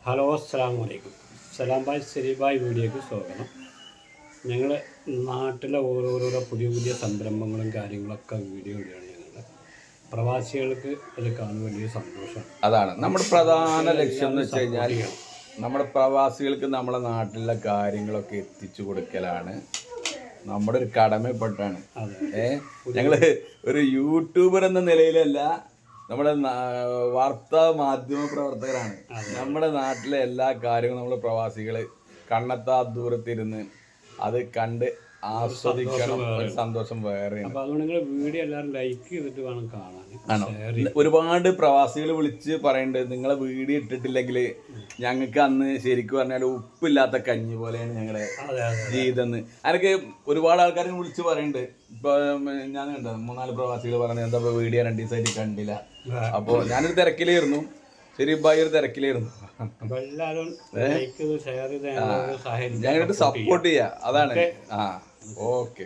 Hello അസ്സലാമു അലൈക്കും. സലാം bye സെരീബായ് വീഡിയോയ്ക്ക് സ്വാഗതം. ഞങ്ങൾ നാട്ടിലെ ഓരോരോ പുതിയ പുതിയ സംരംഭങ്ങളും കാര്യങ്ങളൊക്കെ വീഡിയോ ഇടുകയാണ്. ഞങ്ങൾ പ്രവാസികൾക്ക് അത് കാണാൻ വലിയ സന്തോഷമാണ്. അതാണ് നമ്മുടെ പ്രധാന ലക്ഷ്യം എന്ന് വെച്ച് കഴിഞ്ഞാൽ നമ്മുടെ പ്രവാസികൾക്ക് നമ്മുടെ നാട്ടിലെ കാര്യങ്ങളൊക്കെ എത്തിച്ചു കൊടുക്കലാണ് നമ്മുടെ ഒരു കടമപ്പെട്ടാണ്. ഞങ്ങൾ ഒരു യൂട്യൂബർ എന്ന നിലയിലല്ല, നമ്മുടെ വാർത്താ മാധ്യമ പ്രവർത്തകരാണ്. നമ്മുടെ നാട്ടിലെ എല്ലാ കാര്യങ്ങളും നമ്മുടെ പ്രവാസികൾ കണ്ണെത്താ ദൂരത്തിരുന്ന് അത് കണ്ട് ആസ്വദിക്കണം. ഒരു സന്തോഷം വേറെയാണ്. വീഡിയോ എല്ലാവരും ലൈക്ക് ചെയ്തിട്ട് വേണം കാണാൻ. ആണോ? ഒരുപാട് പ്രവാസികൾ വിളിച്ച് പറയുന്നുണ്ട്, നിങ്ങളെ വീഡിയോ ഇട്ടിട്ടില്ലെങ്കിൽ ഞങ്ങൾക്ക് അന്ന് ശരിക്കും പറഞ്ഞാൽ ഉപ്പില്ലാത്ത കഞ്ഞി പോലെയാണ് ഞങ്ങളുടെ ജീവിതം എന്ന്. അതിനൊക്കെ ഒരുപാട് ആൾക്കാർ വിളിച്ച് പറയുന്നുണ്ട്. ഇപ്പൊ ഞാൻ കണ്ട 3-4 പ്രവാസികൾ പറഞ്ഞത് എന്താ വീഡിയോ 2 ദിവസമായിട്ട് കണ്ടില്ല. അപ്പോൾ ഞാനൊരു തിരക്കിലായിരുന്നു, ശരി ഒരു തിരക്കിലായിരുന്നു. ഞങ്ങൾക്ക് സപ്പോർട്ട് ചെയ്യാം. അതാണ്. ഓക്കെ.